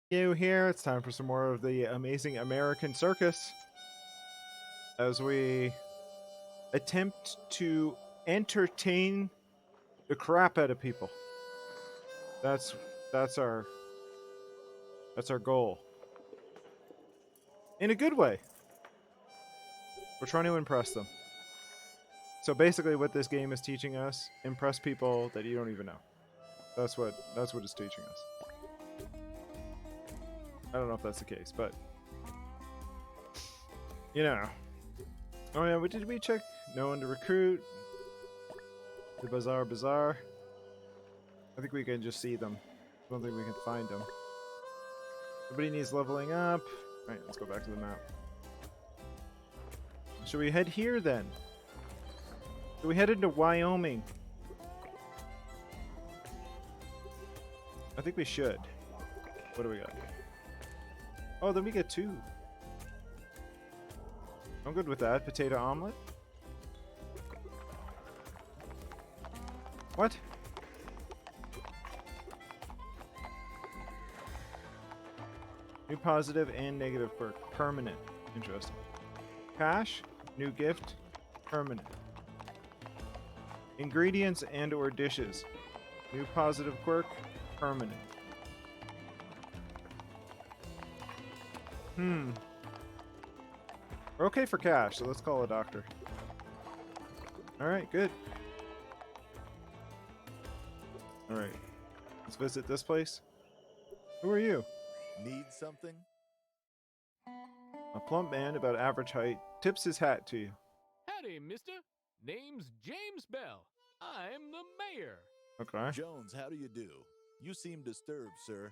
You here? It's time for some more of the Amazing American Circus as we attempt to entertain the crap out of people. That's that's our that's our goal. In a good way. We're trying to impress them. So basically what this game is teaching us, impress people that you don't even know. That's what it's teaching us. I don't know if that's the case, but you know. Oh yeah, what did we check? No one to recruit. The bazaar. I think we can just see them. I don't think we can find them. Nobody needs leveling up. Alright, let's go back to the map. Should we head here then? Should we head into Wyoming? I think we should. What do we got? Oh, then we get two. I'm good with that. Potato omelet? What? New positive and negative quirk. Permanent. Interesting. Cash. New gift. Permanent. Ingredients and or dishes. New positive quirk. Permanent. We're okay for cash, so let's call a doctor. Alright, good. Alright. Let's visit this place. Who are you? Need something? A plump man about average height tips his hat to you. Howdy, mister. Name's James Bell. I'm the mayor. Okay. Jones, how do you do? You seem disturbed, sir.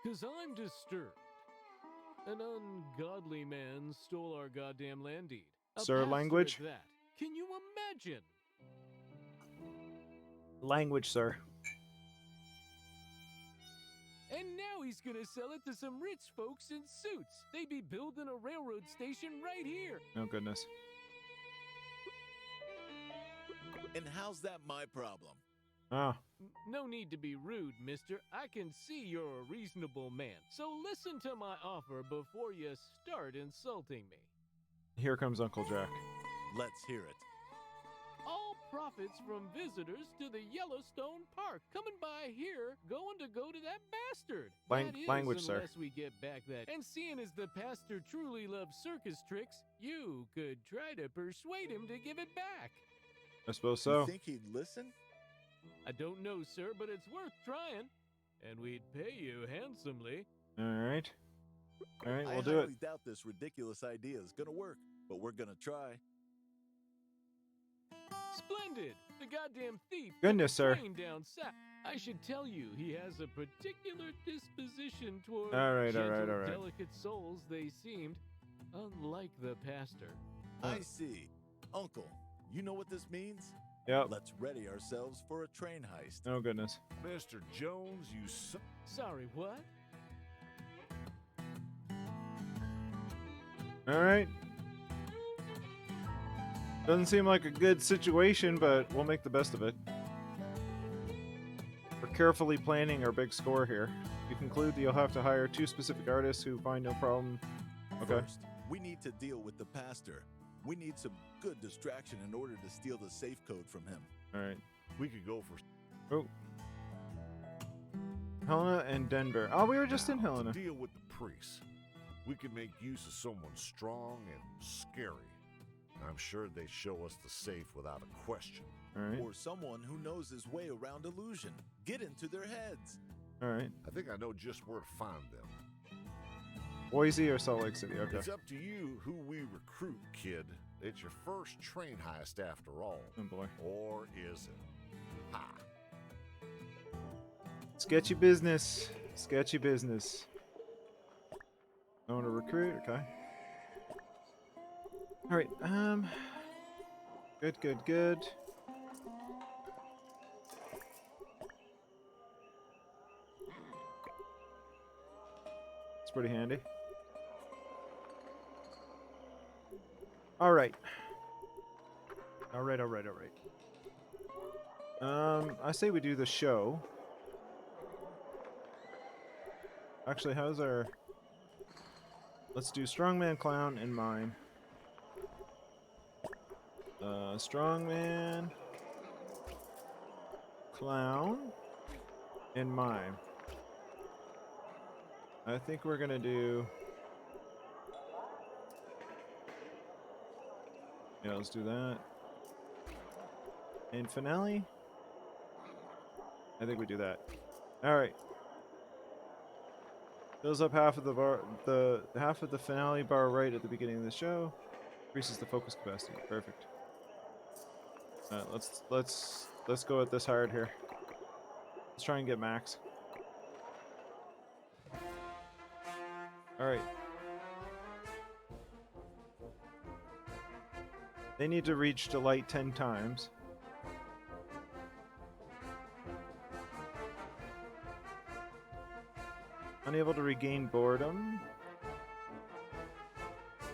'Cause I'm disturbed. An ungodly man stole our goddamn land deed. Sir, pastor language? at that. Can you imagine? Language, sir. And now he's gonna sell it to some rich folks in suits. They be building a railroad station right here. Oh, goodness. And how's that my problem? Oh. No need to be rude, mister. I can see you're a reasonable man. So listen to my offer before you start insulting me. Here comes Uncle Jack. Let's hear it. All profits from visitors to the Yellowstone Park coming by here going to go to that bastard. That is, language, sir. unless we get back that. And seeing as the pastor truly loves circus tricks, you could try to persuade him to give it back. I suppose so. You think he'd listen? I don't know, sir, but it's worth trying. And we'd pay you handsomely. Alright. Alright, I we'll do it. highly doubt this ridiculous idea is gonna work, but we're gonna try. Splendid! The goddamn thief Goodness, sir. train down south. I should tell you, he has a particular disposition toward Alright, gentle, delicate souls they seemed, unlike the pastor. I see. Uncle, you know what this means? Yep. Let's ready ourselves for a train heist. Oh, goodness. Mr. Jones, Sorry, what? Alright. Doesn't seem like a good situation, but we'll make the best of it. We're carefully planning our big score here. You conclude that you'll have to hire 2 specific artists who find no problem. Okay. First, we need to deal with the pastor. We need some good distraction in order to steal the safe code from him. Alright. we could go for Oh. Helena and Denver. Oh, we were just in to Helena. deal with the priests. We could make use of someone strong and scary. I'm sure they'd show us the safe without a question. Alright. Or someone who knows his way around illusion. Get into their heads. Alright. I think I know just where to find them. Boise or Salt Lake City. Okay. It's up to you who we recruit, kid. It's your first train heist after all. Oh boy. Or is it? Ha! Sketchy business. Sketchy business. I want to recruit. Okay. Alright. Good. It's pretty handy. Alright. Alright. I say we do the show. Actually, how's our... Let's do Strongman, Clown, and Mime. Strongman, Clown, and Mime. I think we're gonna do... Yeah, let's do that. And Finale? I think we do that. Alright. Fills up half of the half of the finale bar right at the beginning of the show. Increases the focus capacity. Perfect. Let's go at this hard here. Let's try and get max. Alright. They need to reach delight 10 times. Unable to regain boredom.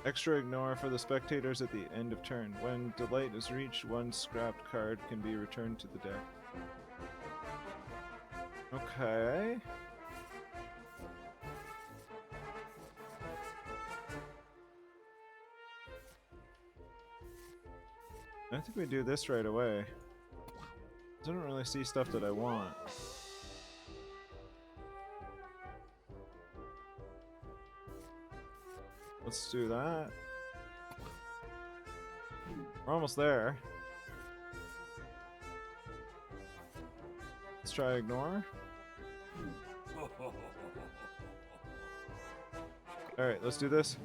Extra ignore for the spectators at the end of turn. When delight is reached, one scrapped card can be returned to the deck. Okay. I think we do this right away. I don't really see stuff that I want. Let's do that. We're almost there. Let's try ignore. Alright, let's do this.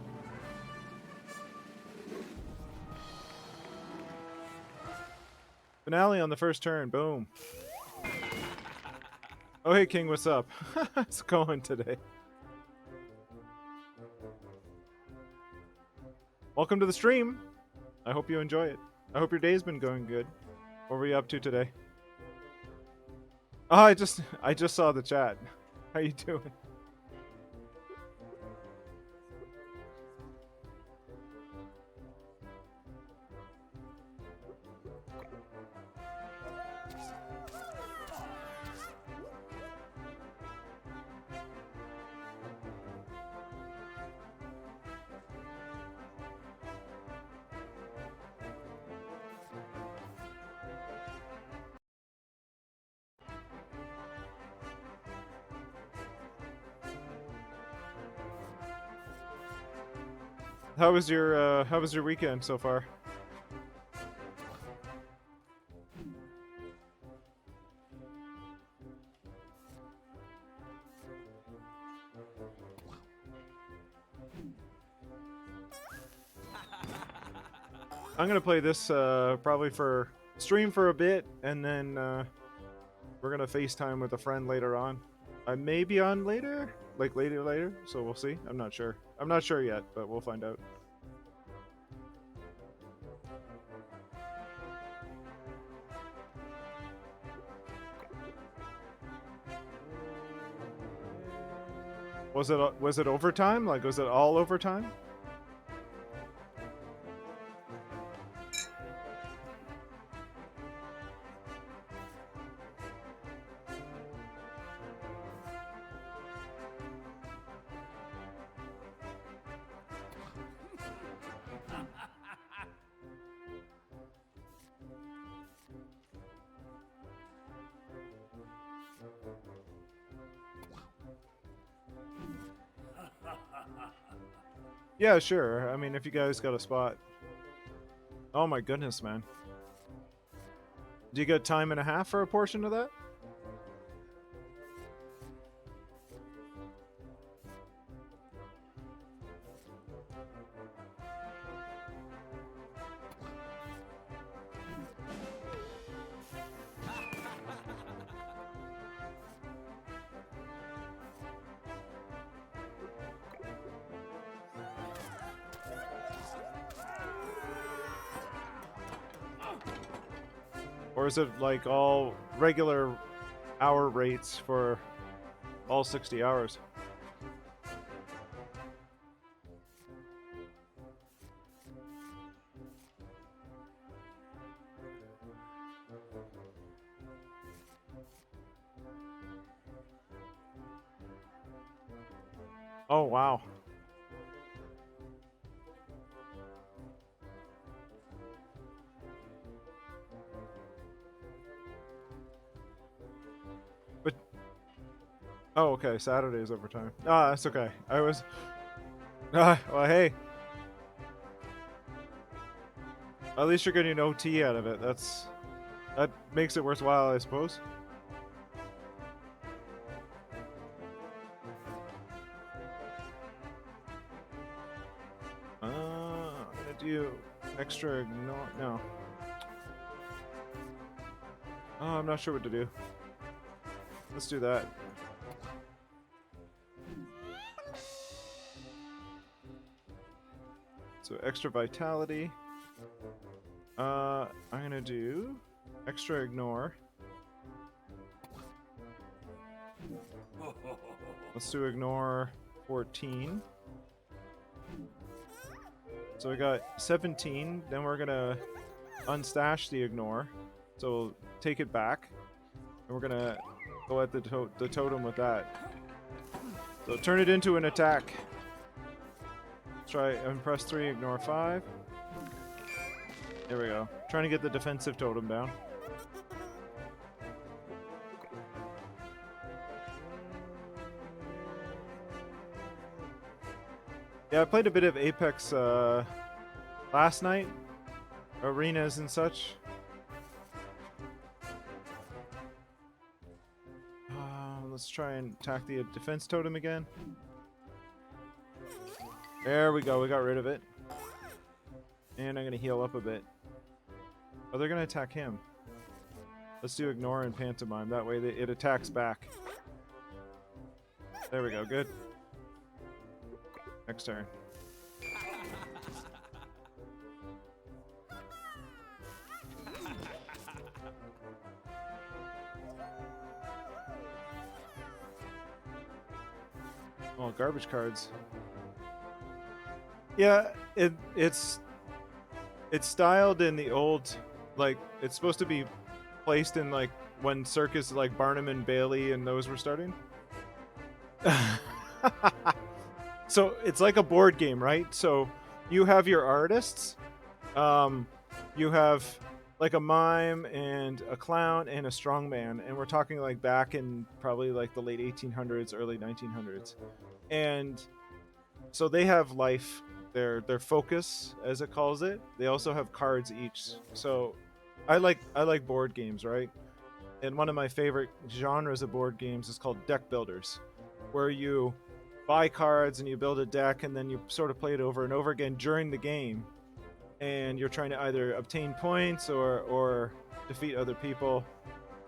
Finale on the first turn, boom. Oh hey King, what's up? How's it going today? Welcome to the stream. I hope you enjoy it. I hope your day's been going good. What were you up to today? Oh, I just saw the chat. How you doing? How was your weekend so far? I'm gonna play this probably for stream for a bit, and then we're gonna FaceTime with a friend later on. I may be on later, like later, so we'll see. I'm not sure. I'm not sure yet, but we'll find out. Was it overtime? Like, was it all overtime? Yeah, sure. I mean, if you guys got a spot. Oh my goodness, man. Do you get time and a half for a portion of that? Or is it like all regular hour rates for all 60 hours? Oh, wow. But oh, okay. Saturday is overtime. Ah, that's okay. I was. Well, hey. At least you're getting an OT out of it. That makes it worthwhile, I suppose. I'm gonna do extra ignore. No. Oh, I'm not sure what to do. Let's do that. So extra vitality. I'm gonna do extra ignore. Let's do ignore 14. So we got 17. Then we're gonna unstash the ignore. So we'll take it back, and we're gonna go at the totem with that. So turn it into an attack. Let's try impress 3, ignore 5. There we go. Trying to get the defensive totem down. Yeah, I played a bit of Apex last night. Arenas and such. Let's try and attack the defense totem again. There we go, we got rid of it. And I'm going to heal up a bit. Oh, they're going to attack him. Let's do ignore and pantomime. That way it attacks back. There we go, good. Next turn. Oh, garbage cards. Yeah, it's styled in the old, like, it's supposed to be placed in, like, when circus, like Barnum and Bailey and those were starting. So it's like a board game, right? So you have your artists, you have like a mime and a clown and a strongman, and we're talking like back in probably like the late 1800s, early 1900s, and so they have life, their focus, as it calls it. They also have cards each. So I like board games, right? And one of my favorite genres of board games is called deck builders, where you buy cards and you build a deck, and then you sort of play it over and over again during the game, and you're trying to either obtain points or defeat other people,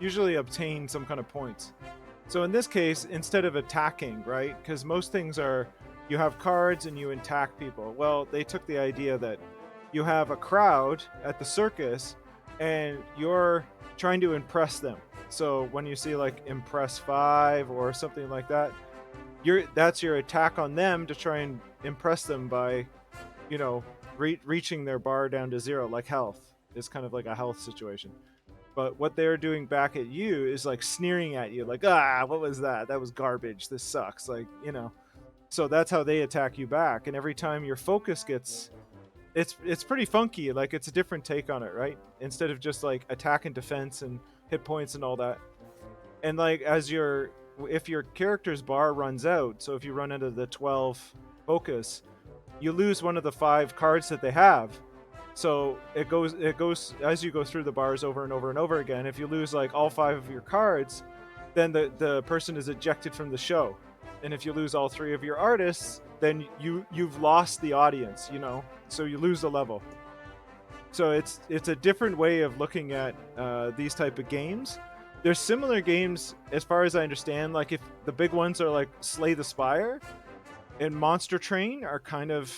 usually obtain some kind of points. So in this case, instead of attacking, right, because most things are you have cards and you attack people. Well, they took the idea that you have a crowd at the circus and you're trying to impress them. So when you see like impress 5 or something like that, that's your attack on them to try and impress them by, you know, reaching their bar down to 0, like health is kind of like a health situation. But what they're doing back at you is like sneering at you, like, what was that? That was garbage. This sucks. Like, you know. So that's how they attack you back. And every time your focus gets, it's pretty funky. Like, it's a different take on it, right? Instead of just like attack and defense and hit points and all that. And like if your character's bar runs out, so if you run into the 12 focus, you lose one of the 5 cards that they have. So it goes as you go through the bars over and over and over again. If you lose like all 5 of your cards, then the person is ejected from the show. And if you lose all 3 of your artists, then you've lost the audience, you know. So you lose a level. So it's a different way of looking at these type of games. There's similar games, as far as I understand. Like, if the big ones are like Slay the Spire and Monster Train are kind of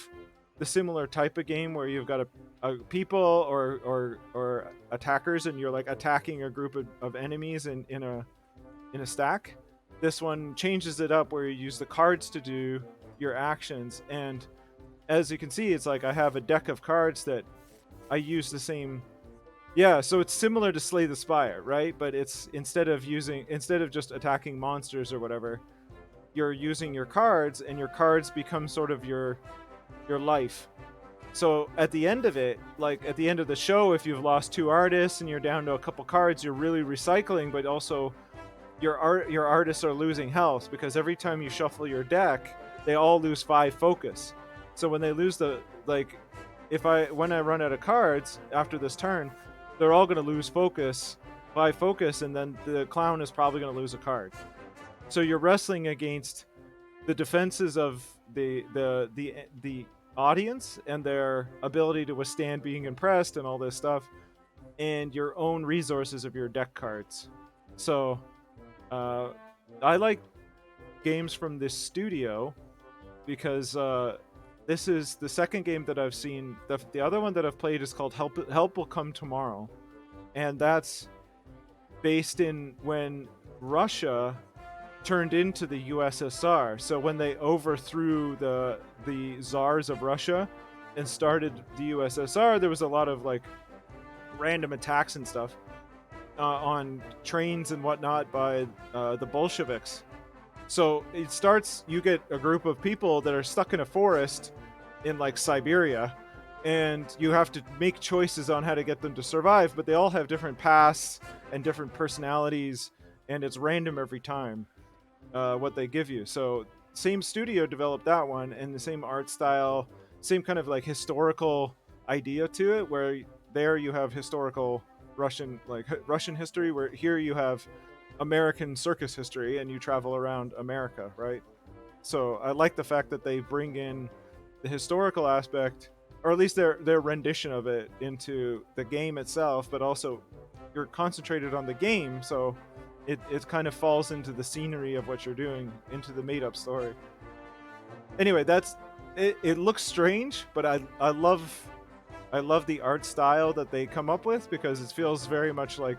the similar type of game where you've got a people or attackers, and you're like attacking a group of enemies in a stack. This one changes it up where you use the cards to do your actions, and as you can see, it's like I have a deck of cards that I use the same. Yeah, so it's similar to Slay the Spire, right? But it's instead of just attacking monsters or whatever, you're using your cards, and your cards become sort of your life. So at the end of it, like at the end of the show, if you've lost 2 artists and you're down to a couple cards, you're really recycling, but also your artists are losing health, because every time you shuffle your deck, they all lose 5 focus. So when they lose the, like, when I run out of cards after this turn, they're all going to lose 5 focus, and then the clown is probably going to lose a card. So you're wrestling against the defenses of the audience and their ability to withstand being impressed and all this stuff, and your own resources of your deck cards. So I like games from this studio because this is the second game that I've seen. The other one that I've played is called Help Will Come Tomorrow, and that's based in when Russia turned into the USSR. So when they overthrew the czars of Russia and started the USSR, there was a lot of like random attacks and stuff on trains and whatnot by the Bolsheviks. So it starts, you get a group of people that are stuck in a forest in like Siberia, and you have to make choices on how to get them to survive, but they all have different pasts and different personalities, and it's random every time what they give you. So same studio developed that one, and the same art style, same kind of like historical idea to it, where there you have historical Russian history, where here you have American circus history, and you travel around America, right? So I like the fact that they bring in the historical aspect, or at least their rendition of it, into the game itself, but also you're concentrated on the game, so it kind of falls into the scenery of what you're doing, into the made-up story. Anyway, that's it. It looks strange, but I love the art style that they come up with, because it feels very much like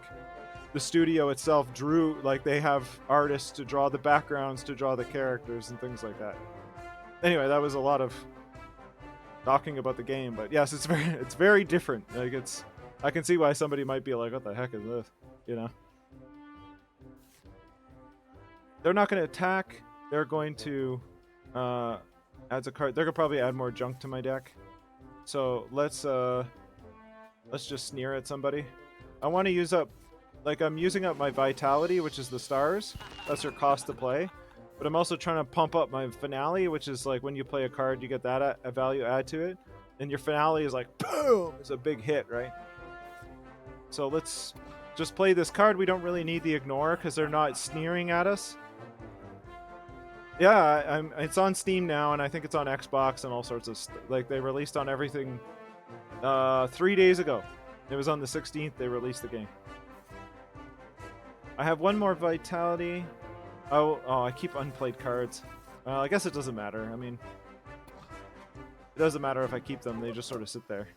the studio itself drew, like they have artists to draw the backgrounds, to draw the characters and things like that. Anyway, that was a lot of talking about the game, but yes, it's very different. Like I can see why somebody might be like, what the heck is this? You know? They're not going to attack. They're going to add a card. They're going to probably add more junk to my deck. So let's just sneer at somebody. I want to use up, like, I'm using up my vitality, which is the stars. That's your cost to play. But I'm also trying to pump up my finale, which is like when you play a card, you get that a value add to it. And your finale is like, boom! It's a big hit, right? So let's just play this card. We don't really need the ignore because they're not sneering at us. Yeah, it's on Steam now, and I think it's on Xbox and all sorts of like they released on everything 3 days ago. It was on the 16th they released the game. I have one more vitality. Oh, I keep unplayed cards. I guess it doesn't matter. I mean, it doesn't matter if I keep them. They just sort of sit there.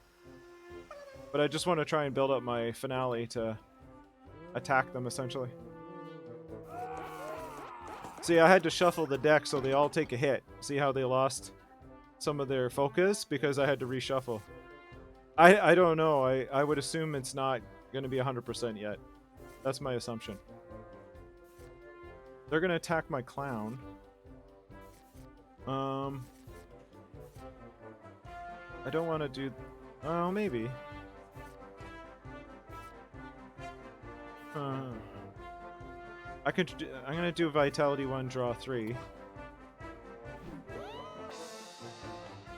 But I just want to try and build up my finale to attack them, essentially. See, I had to shuffle the deck so they all take a hit. See how they lost some of their focus? Because I had to reshuffle. I don't know. I would assume it's not going to be 100% yet. That's my assumption. They're going to attack my clown. I don't want to do... Oh, maybe. I'm going to do Vitality 1, draw 3.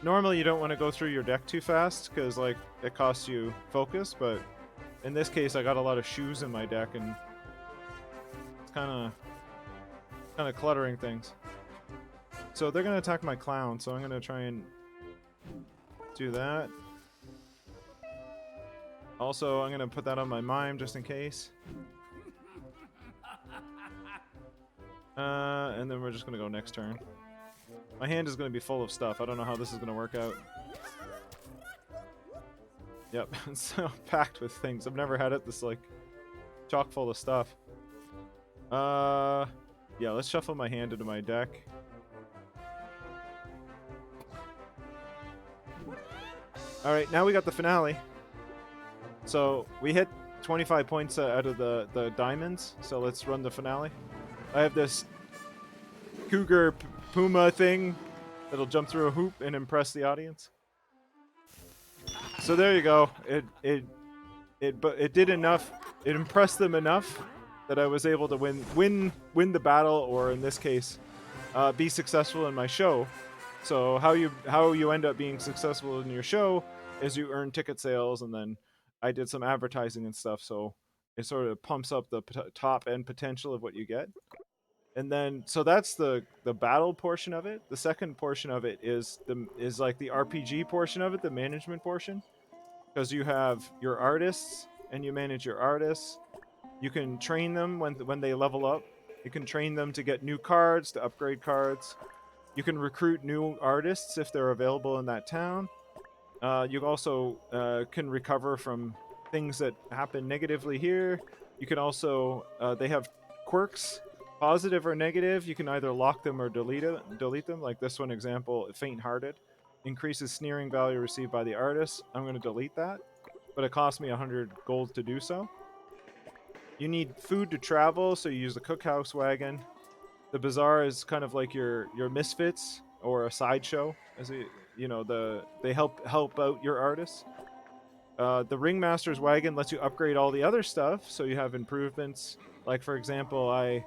Normally you don't want to go through your deck too fast, because like it costs you focus, but in this case I got a lot of shoes in my deck, and it's kind of cluttering things. So they're going to attack my clown, so I'm going to try and do that. Also, I'm going to put that on my mime just in case. And then we're just going to go next turn. My hand is going to be full of stuff. I don't know how this is going to work out. Yep, it's so packed with things. I've never had it this, like, chock full of stuff. Yeah, let's shuffle my hand into my deck. Alright, now we got the finale. So, we hit 25 points out of the diamonds, so let's run the finale. I have this cougar puma thing that'll jump through a hoop and impress the audience. So there you go. It did enough. It impressed them enough that I was able to win the battle, or in this case, be successful in my show. So how you end up being successful in your show is you earn ticket sales, and then I did some advertising and stuff. So it sort of pumps up the top end potential of what you get. And then so that's the battle portion of it. The second portion of it is like the RPG portion of it, the management portion, because you have your artists and you manage your artists. You can train them when they level up. You can train them to get new cards, to upgrade cards. You can recruit new artists if they're available in that town. You also can recover from things that happen negatively here. You can also they have quirks, positive or negative. You can either lock them or delete them. Like this one example, faint-hearted, increases sneering value received by the artist. I'm going to delete that, but it cost me 100 gold to do so. You need food to travel, so you use the cookhouse wagon. The bazaar is kind of like your misfits or a sideshow, as they help out your artists. The ringmaster's wagon lets you upgrade all the other stuff, so you have improvements. Like for example, I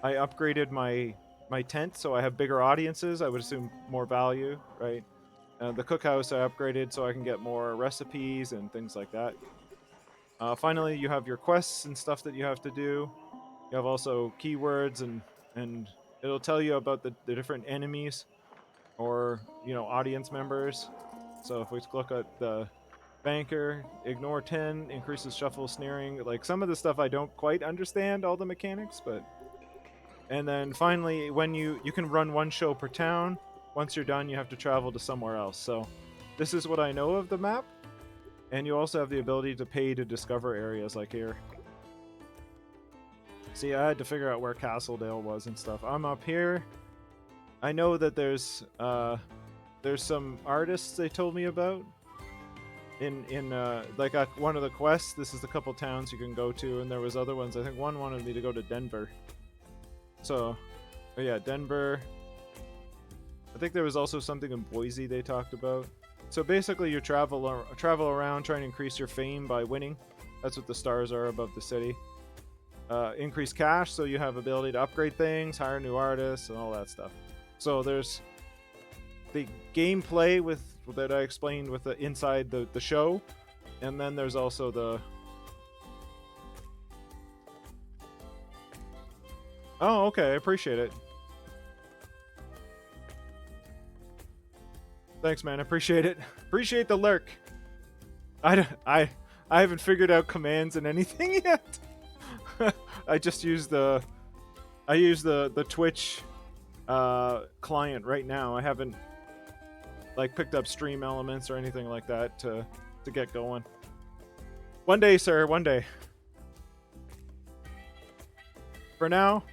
upgraded my tent, so I have bigger audiences. I would assume more value, right? The cookhouse I upgraded so I can get more recipes and things like that. Finally, you have your quests and stuff that you have to do. You have also keywords and it'll tell you about the different enemies or audience members. So if we look at the banker, ignore 10, increases shuffle sneering. Like some of the stuff I don't quite understand all the mechanics, but and then finally when you can run one show per town. Once you're done, you have to travel to somewhere else. So this is what I know of the map. And you also have the ability to pay to discover areas like here. See, I had to figure out where Castledale was and stuff. I'm up here. I know that there's some artists they told me about in like one of the quests. This is a couple towns you can go to, and there was other ones. I think one wanted me to go to Denver. So, yeah, Denver. I think there was also something in Boise they talked about. So basically, you travel around trying to increase your fame by winning. That's what the stars are above the city. Increase cash, so you have ability to upgrade things, hire new artists, and all that stuff. So there's the gameplay that I explained with the inside the show, and then there's also the. Oh, okay, I appreciate it. Thanks, man. I appreciate it. Appreciate the lurk. I haven't figured out commands in anything yet. I just use the Twitch client right now. I haven't like picked up stream elements or anything like that to get going. One day, sir. One day. For now,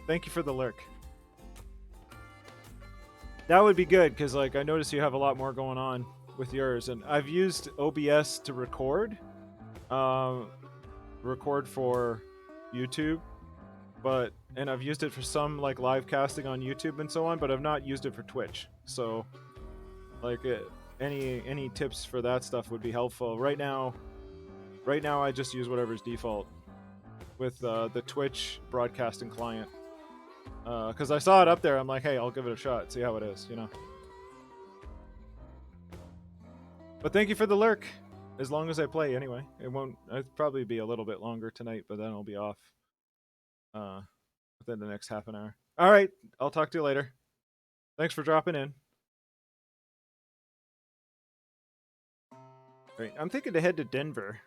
thank you for the lurk. That would be good, because like I notice you have a lot more going on with yours, and I've used OBS to record for YouTube, and I've used it for some like live casting on YouTube and so on, but I've not used it for Twitch. So like any tips for that stuff would be helpful. Right now I just use whatever's default with the Twitch broadcasting client. Because I saw it up there, I'm like, hey, I'll give it a shot, see how it is, But thank you for the lurk. As long as I play, anyway. It'll probably be a little bit longer tonight, but then I'll be off within the next half an hour. All right, I'll talk to you later. Thanks for dropping in. Right, I'm thinking to head to Denver.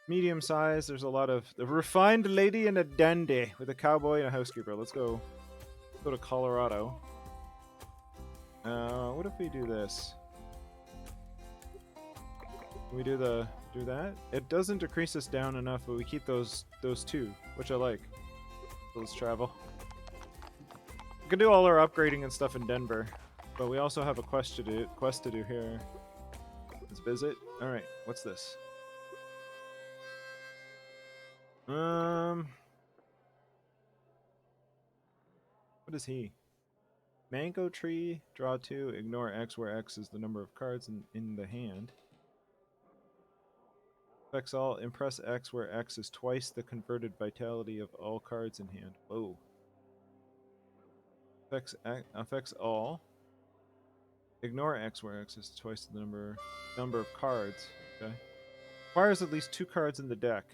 Medium size. There's a lot of the refined lady and a dandy with a cowboy and a housekeeper. Let's go to Colorado. What if we do this? Can we do that? It doesn't decrease us down enough, but we keep those two, which I like. So let's travel. We can do all our upgrading and stuff in Denver, but we also have a quest to do here. Let's visit. All right, what's this? What is he? Mango tree, draw 2, ignore X where X is the number of cards in the hand. Affects all, impress X where X is twice the converted vitality of all cards in hand. Whoa. Affects all. Ignore X where X is twice the number of cards. Okay. Requires at least 2 cards in the deck.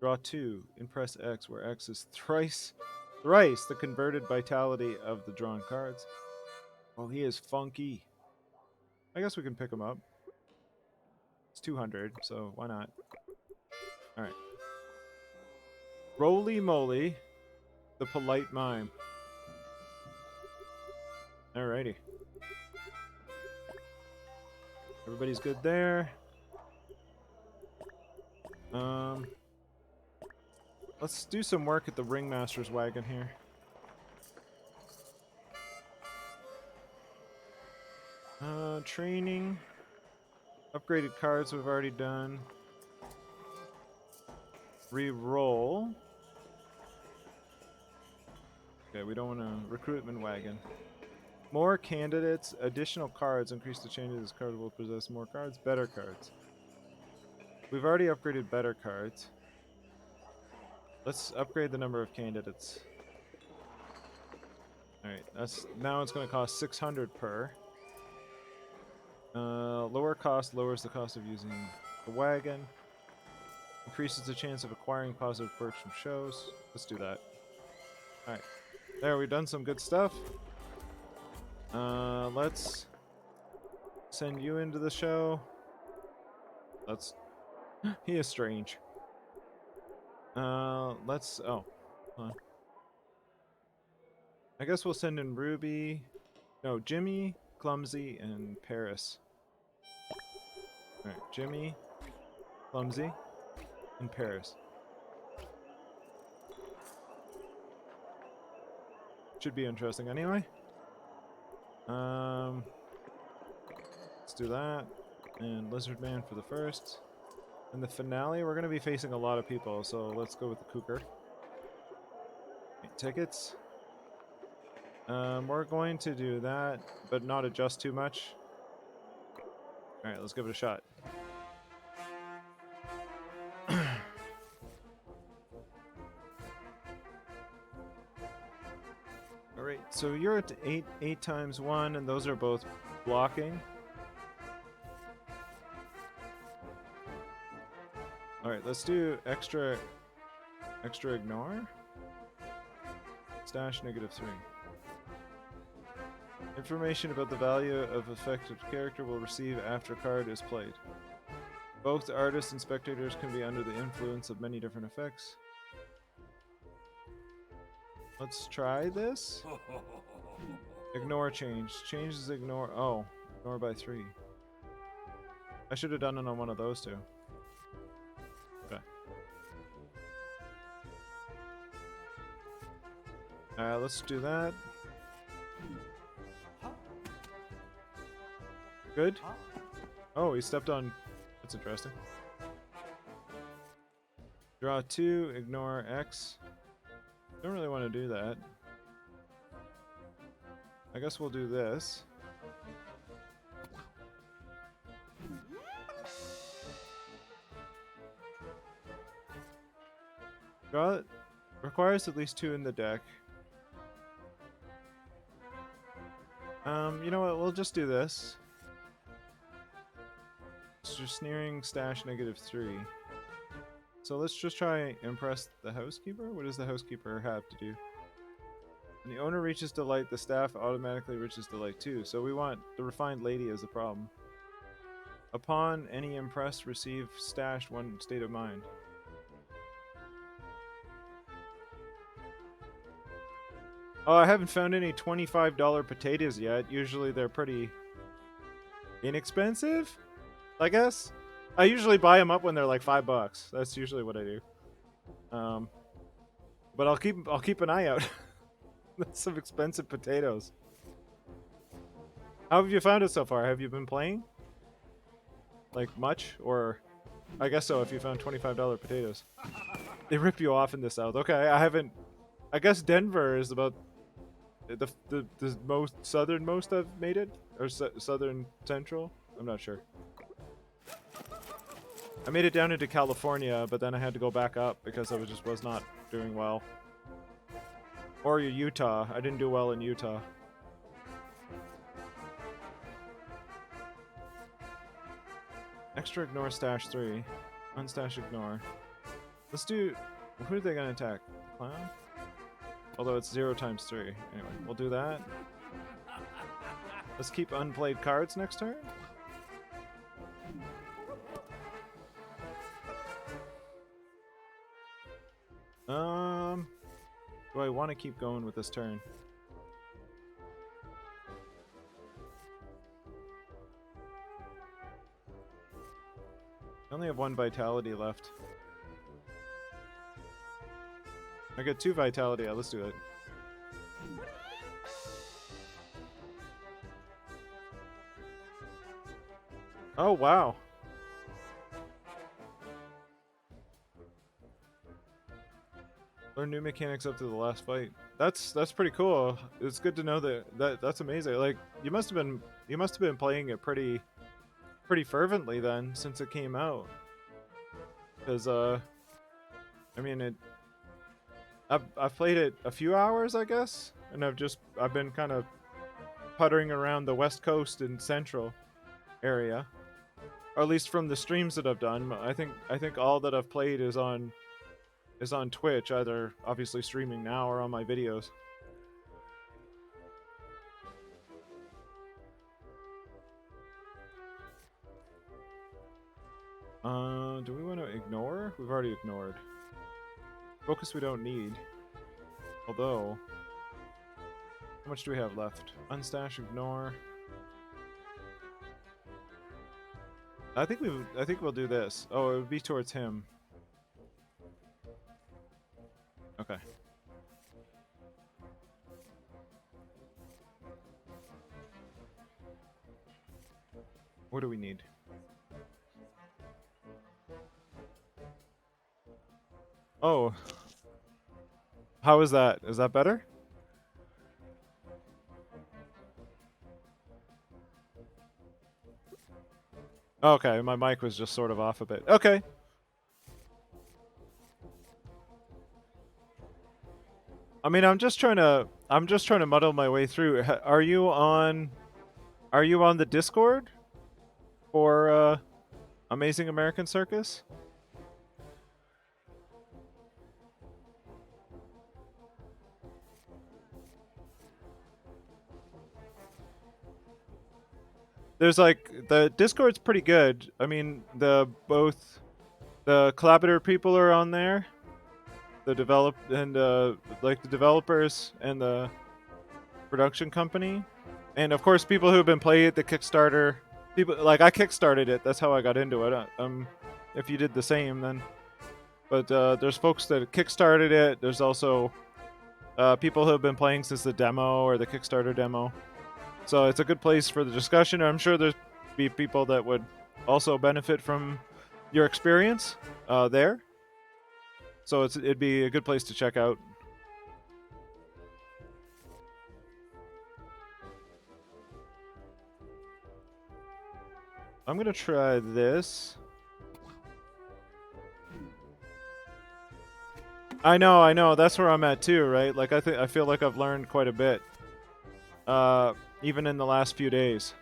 Draw 2. Impress X where X is thrice the converted vitality of the drawn cards. Oh, he is funky. I guess we can pick him up. It's 200, so why not? Alright. Roly Moly, the polite mime. Alrighty. Everybody's good there. Let's do some work at the Ringmaster's wagon here. Training. Upgraded cards we've already done. Re-roll. Okay, we don't want a recruitment wagon. More candidates, additional cards. Increase the chances this card will possess more cards. Better cards. We've already upgraded better cards. Let's upgrade the number of candidates. Alright, now it's going to cost 600 per. Lower cost lowers the cost of using the wagon. Increases the chance of acquiring positive perks from shows. Let's do that. Alright. There, we've done some good stuff. Let's send you into the show. He is strange. Let's... Oh. Hold on. I guess we'll send in Ruby. No, Jimmy, Clumsy, and Paris. Alright, Jimmy, Clumsy, and Paris. Should be interesting anyway. Let's do that. And Lizard Man for the first. In the finale, we're going to be facing a lot of people, so let's go with the Cougar. Tickets. We're going to do that, but not adjust too much. Alright, let's give it a shot. Alright, so you're at 8 times 1, and those are both blocking. Alright, let's do extra ignore. Stash -3. Information about the value of affected character will receive after card is played. Both artists and spectators can be under the influence of many different effects. Let's try this. Ignore change. Changes ignore. Oh, ignore by 3. I should have done it on one of those two. Okay. Let's do that. Good. Oh, he stepped on. That's interesting. Draw 2, ignore X. Don't really want to do that. I guess we'll do this. Draw it. Requires at least 2 in the deck. You know what? We'll just do this. Just sneering stash -3. So let's just try impress the housekeeper. What does the housekeeper have to do? When the owner reaches delight, the staff automatically reaches delight too. So we want the refined lady as a problem. Upon any impress, receive stashed 1 state of mind. Oh, I haven't found any $25 potatoes yet. Usually they're pretty inexpensive, I guess. I usually buy them up when they're like $5. That's usually what I do. But I'll keep an eye out. That's some expensive potatoes. How have you found it so far? Have you been playing? Like much? Or I guess so if you found $25 potatoes. They rip you off in the South. Okay, I haven't. I guess Denver is about The most southernmost I've made it, or southern central. I'm not sure. I made it down into California, but then I had to go back up because I was not doing well. Or Utah. I didn't do well in Utah. Extra ignore stash 3. Unstash ignore. Let's do... Who are they gonna attack? Clown? Although it's 0 times 3. Anyway, we'll do that. Let's keep unplayed cards next turn. Do I want to keep going with this turn? I only have 1 vitality left. I get 2 vitality. Yeah, let's do it. Oh, wow. Learn new mechanics up to the last fight. That's pretty cool. It's good to know that's amazing. Like you must have been playing it pretty fervently then since it came out. Because I mean I've played it a few hours, I guess, and I've been kind of puttering around the West Coast and Central area, or at least from the streams that I've done. I think all that I've played is on Twitch, either obviously streaming now or on my videos. Do we want to ignore? We've already ignored. Focus we don't need. Although, how much do we have left? Unstash, ignore. I think we'll do this. Oh, it would be towards him. Okay. What do we need? Oh. How is that? Is that better? Okay, my mic was just sort of off a bit. Okay. I mean, I'm just trying to muddle my way through. Are you on the Discord for Amazing American Circus? There's like the Discord's pretty good. I mean, both the Klabater people are on there. The developers and the production company, and of course people who have been playing it, the Kickstarter people. Like I kickstarted it. That's how I got into it. If you did the same, then. But there's folks that kickstarted it. There's also people who have been playing since the demo or the Kickstarter demo. So it's a good place for the discussion. I'm sure there's be people that would also benefit from your experience there. So it'd be a good place to check out. I'm gonna try this. I know. That's where I'm at too, right? Like I feel like I've learned quite a bit. Even in the last few days.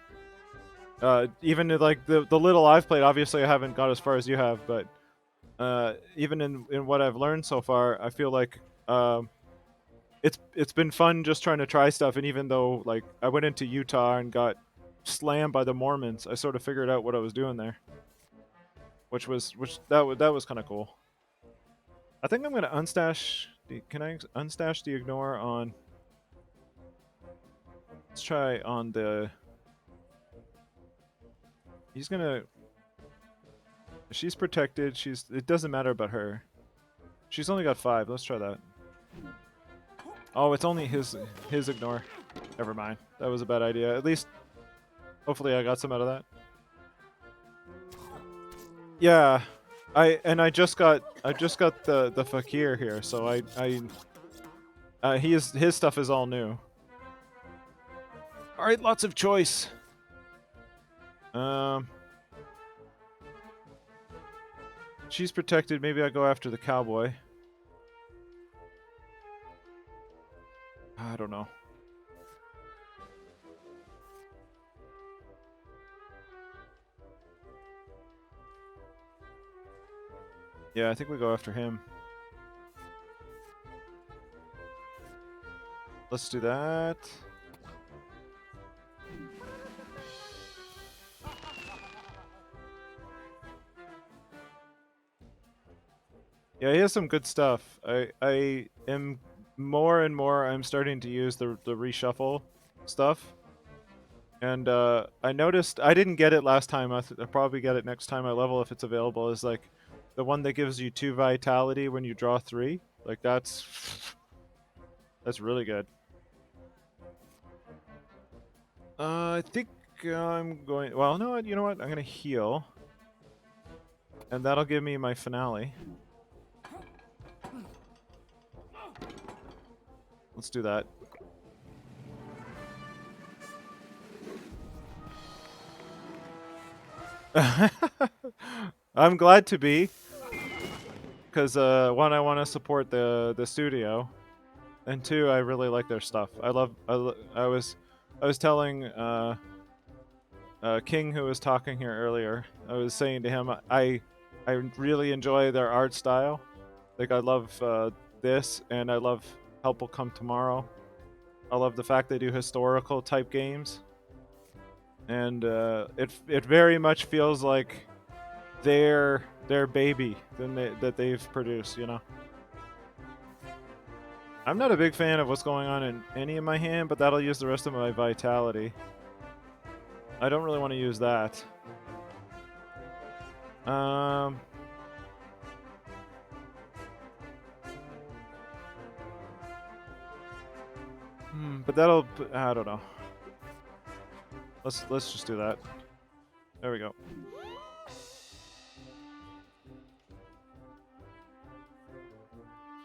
Even like the little I've played, obviously I haven't got as far as you have, but even in what I've learned so far, I feel like it's been fun just trying to try stuff. And even though like I went into Utah and got slammed by the Mormons, I sort of figured out what I was doing there, which was kind of cool. I think I'm gonna unstash. Can I unstash the ignore on? Let's try on the... He's gonna... She's protected. It doesn't matter about her. She's only got 5. Let's try that. Oh, it's only his ignore. Never mind. That was a bad idea. At least, hopefully I got some out of that. Yeah. I just got the fakir here, so his stuff is all new. All right, lots of choice. She's protected. Maybe I go after the cowboy. I don't know. Yeah, I think we go after him. Let's do that. Yeah, he has some good stuff. I am more and more I'm starting to use the reshuffle stuff. And I noticed I didn't get it last time. I'll probably get it next time I level if it's available. Is like the one that gives you 2 vitality when you draw 3. Like that's really good. I think I'm going. Well, no, you know what? I'm gonna heal, and that'll give me my finale. Let's do that. I'm glad to be, because one, I want to support the studio, and two, I really like their stuff. I was telling King, who was talking here earlier. I was saying to him, I really enjoy their art style. Like I love this, and I love Help Will Come Tomorrow. I love the fact they do historical type games, and it very much feels like their baby that they've produced. You know, I'm not a big fan of what's going on in any of my hand, but that'll use the rest of my vitality. I don't really want to use that. But that'll. I don't know. Let's just do that. There we go.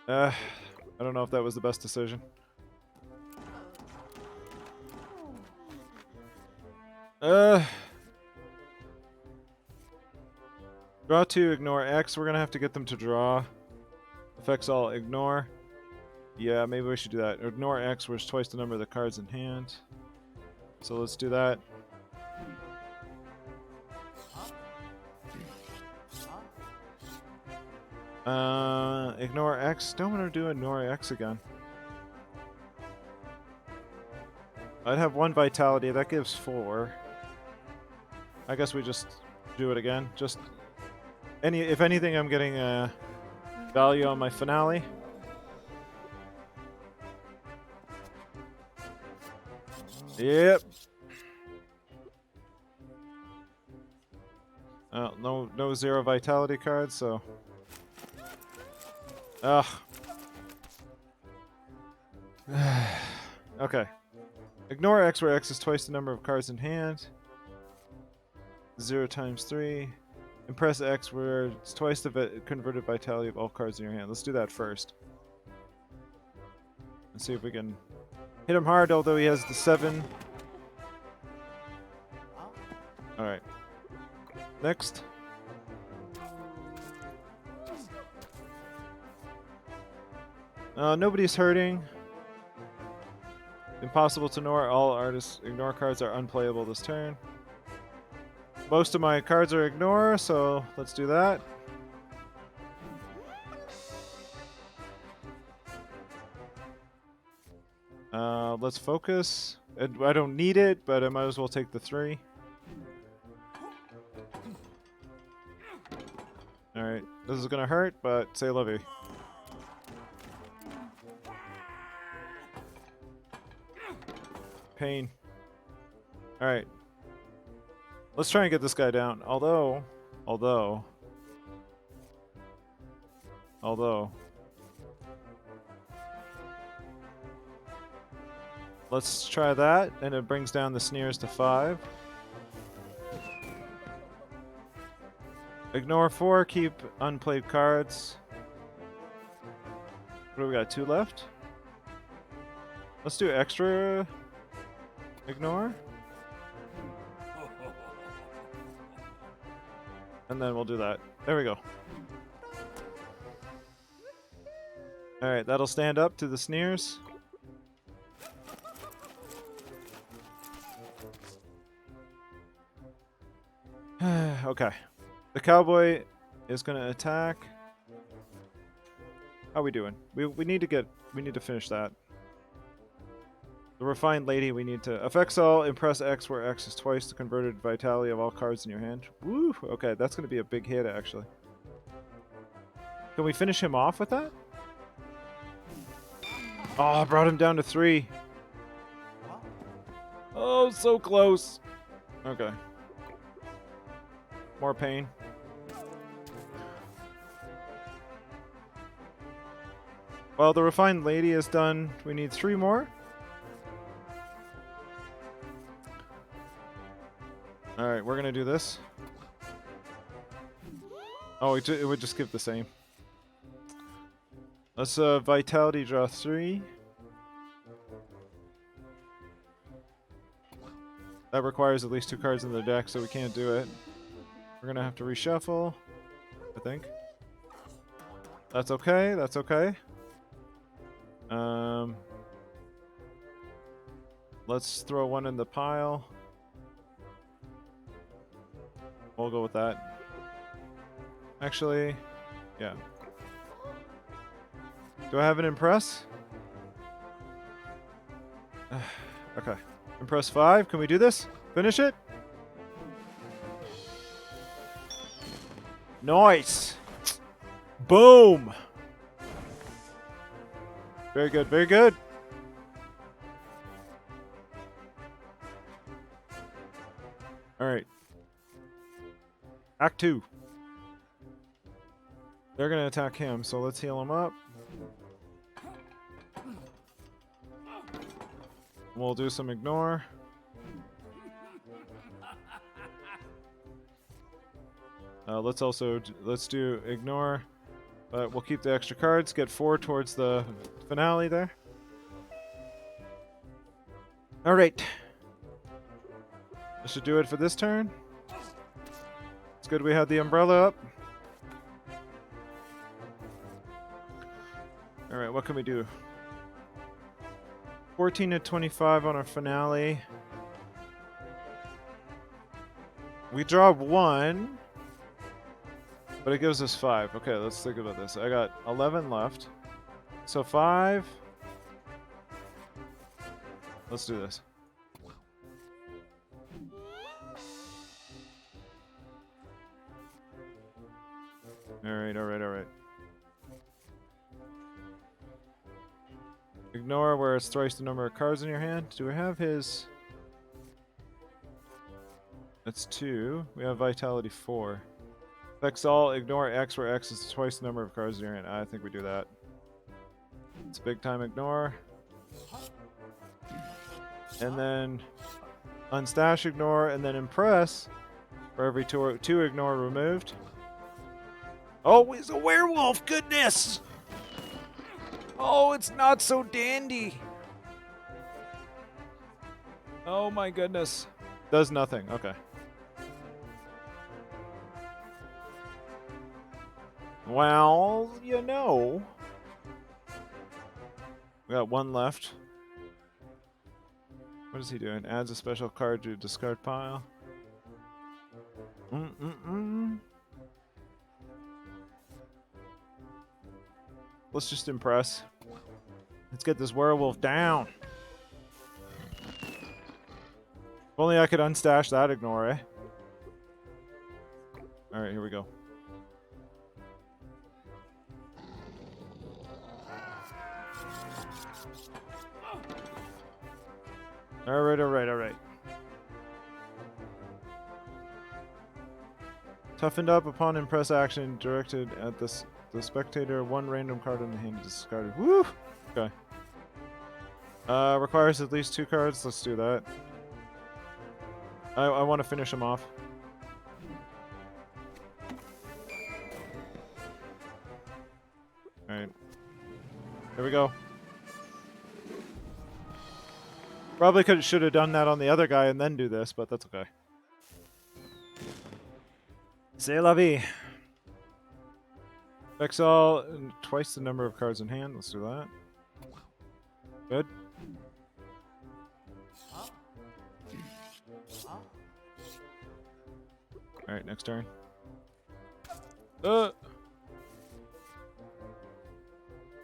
I don't know if that was the best decision. Draw 2, ignore X. We're gonna have to get them to draw. Effects all ignore. Yeah, maybe we should do that. Ignore X, which is twice the number of the cards in hand. So let's do that. Ignore X. Don't want to do ignore X again. I'd have 1 vitality. That gives 4. I guess we just do it again. Just if anything, I'm getting a value on my finale. Yep. No 0 vitality cards, so. Ugh. Okay. Ignore X, where X is twice the number of cards in hand. 0 times 3. Impress X, where it's twice the converted vitality of all cards in your hand. Let's do that first. Let's see if we can hit him hard, although he has the 7. Alright. Next. Nobody's hurting. Impossible to ignore. All artists ignore cards are unplayable this turn. Most of my cards are ignore, so let's do that. Let's focus. I don't need it, but I might as well take the 3. Alright, this is gonna hurt, but say la vie. Pain. Alright. Let's try and get this guy down. Although... Let's try that, and it brings down the sneers to 5. Ignore 4, keep unplayed cards. What do we got, 2 left? Let's do extra Ignore. And then we'll do that. There we go. Alright, that'll stand up to the sneers. Okay. The cowboy is gonna attack. How we doing? We need to finish that. The refined lady, we need to affects all, impress X where X is twice the converted vitality of all cards in your hand. Woo! Okay, that's gonna be a big hit actually. Can we finish him off with that? Oh, I brought him down to 3. Oh, so close. Okay. More pain. Well, the refined lady is done. We need 3 more. Alright, we're gonna do this. Oh, it would just give the same. Let's vitality draw 3. That requires at least 2 cards in the deck, so we can't do it. We're gonna have to reshuffle, I think. That's okay, that's okay. Let's throw 1 in the pile. We'll go with that. Actually, yeah. Do I have an impress? Okay. Impress 5. Can we do this? Finish it? Nice! Boom! Very good, very good. Alright. Act 2. They're gonna attack him, so let's heal him up. We'll do some ignore. Let's do ignore, but we'll keep the extra cards. Get 4 towards the finale there. All right, that should do it for this turn. It's good we had the umbrella up. All right, what can we do? 14 to 25 on our finale. We draw 1, but it gives us 5. Okay, let's think about this. I got 11 left. So 5. Let's do this. Alright, alright, alright. Ignore where it's thrice the number of cards in your hand. Do we have his... That's 2. We have vitality 4. Affects all, ignore X where X is twice the number of cards in your hand. I think we do that. It's big time ignore. And then unstash ignore, and then impress for every 2 ignore removed. Oh, he's a werewolf! Goodness! Oh, it's not so dandy. Oh my goodness. Does nothing. Okay. Well, you know. We got 1 left. What is he doing? Adds a special card to discard pile. Let's just impress. Let's get this werewolf down. If only I could unstash that ignore, eh? Alright, here we go. Alright, alright, alright. Toughened up upon impress action directed at the spectator. 1 random card in the hand is discarded. Woo! Okay. Requires at least 2 cards. Let's do that. I want to finish him off. Alright. Here we go. Probably should have done that on the other guy and then do this, but that's okay. C'est la vie. Fix all twice the number of cards in hand. Let's do that. Good. Alright, next turn.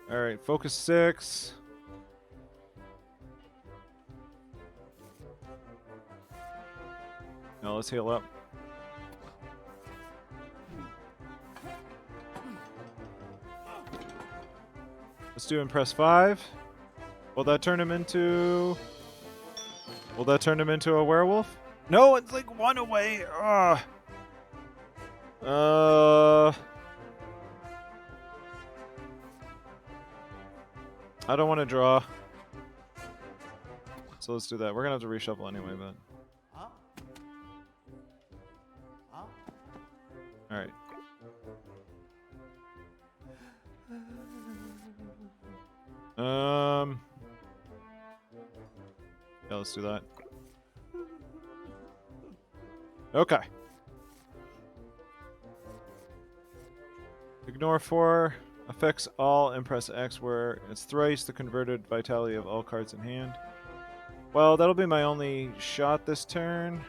Alright, focus 6. Now let's heal up. Let's do impress 5. Will that turn him into... Will that turn him into a werewolf? No, it's like 1 away. Ugh. I don't want to draw. So let's do that. We're going to have to reshuffle anyway, but... Alright. Yeah, let's do that. Okay. Ignore 4. Affects all. Impress X where it's thrice the converted vitality of all cards in hand. Well, that'll be my only shot this turn.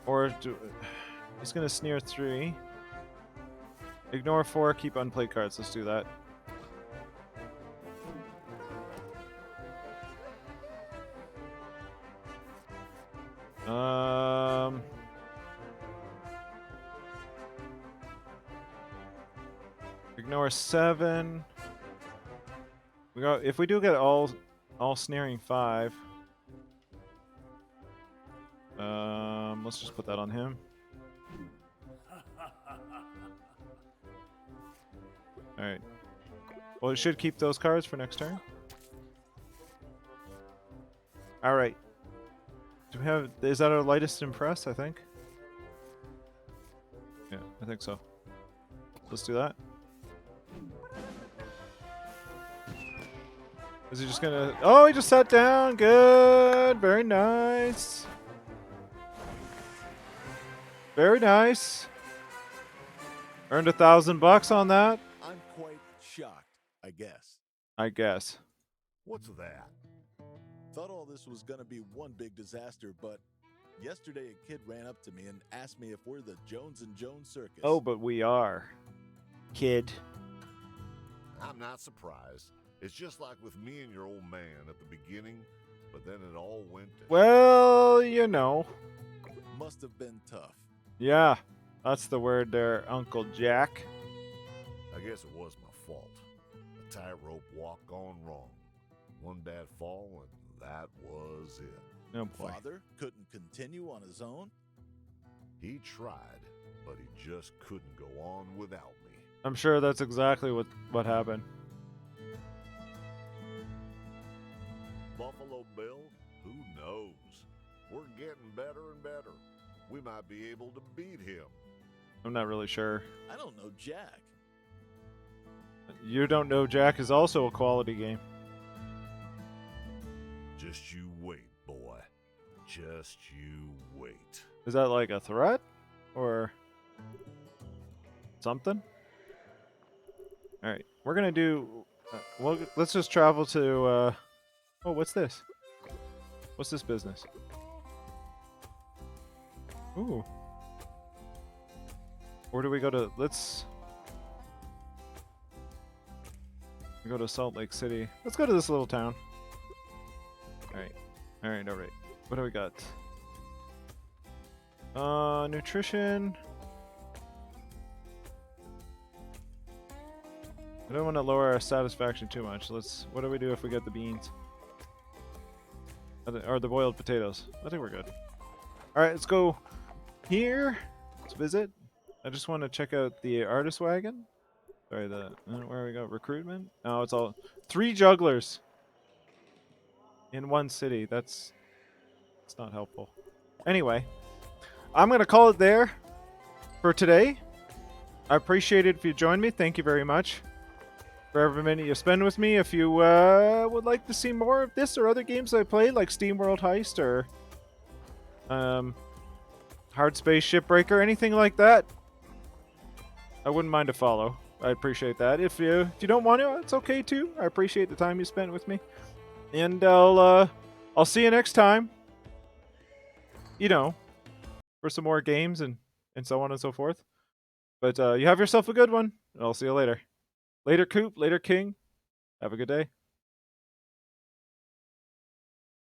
Or do... He's gonna sneer 3. Ignore 4, keep unplayed cards. Let's do that. Ignore 7. We go if we do get all snaring 5. Let's just put that on him. Alright. Well, it should keep those cards for next turn. Alright. Do we have... Is that our lightest impress, I think? Yeah, I think so. Let's do that. Is he just gonna... Oh, he just sat down! Good! Very nice! Very nice! Earned $1,000 on that. I'm quite shocked, I guess. I guess. What's that? Thought all this was gonna be one big disaster, but yesterday a kid ran up to me and asked me if we're the Jones and Jones Circus. Oh, but we are. Kid. I'm not surprised. It's just like with me and your old man at the beginning, but then it all went to... Well, you know. Must have been tough. Yeah, that's the word there, Uncle Jack. I guess it was my fault. A tightrope walk gone wrong. One bad fall, and that was it. Oh boy. Father couldn't continue on his own? He tried, but he just couldn't go on without me. I'm sure that's exactly what happened. Buffalo Bill? Who knows? We're getting better and better. We might be able to beat him. I'm not really sure. I don't know Jack. You don't know Jack is also a quality game. Just you wait, boy. Just you wait. Is that like a threat? Or something? Alright, we're gonna do... well, let's just travel to... oh, what's this? What's this business? Ooh. Where do we go to... Let's... We go to Salt Lake City. Let's go to this little town. Alright. Alright, alright. What do we got? Nutrition. I don't want to lower our satisfaction too much. Let's... What do we do if we get the beans? Or the boiled potatoes? I think we're good. Alright, let's go here. Let's visit. I just want to check out the artist wagon. Sorry, the... where we go? Recruitment? Oh, it's all... 3 jugglers! In one city. That's... It's not helpful. Anyway. I'm going to call it there for today. I appreciate it if you joined me. Thank you very much. for every minute you spend with me. If you would like to see more of this or other games I play, like Steam World Heist or Hard Space Shipbreaker, anything like that, I wouldn't mind a follow. I appreciate that. If you don't want to, it's okay too. I appreciate the time you spent with me, and I'll see you next time. You know, for some more games and so on and so forth. But you have yourself a good one. And I'll see you later. Later, Coop. Later, King. Have a good day.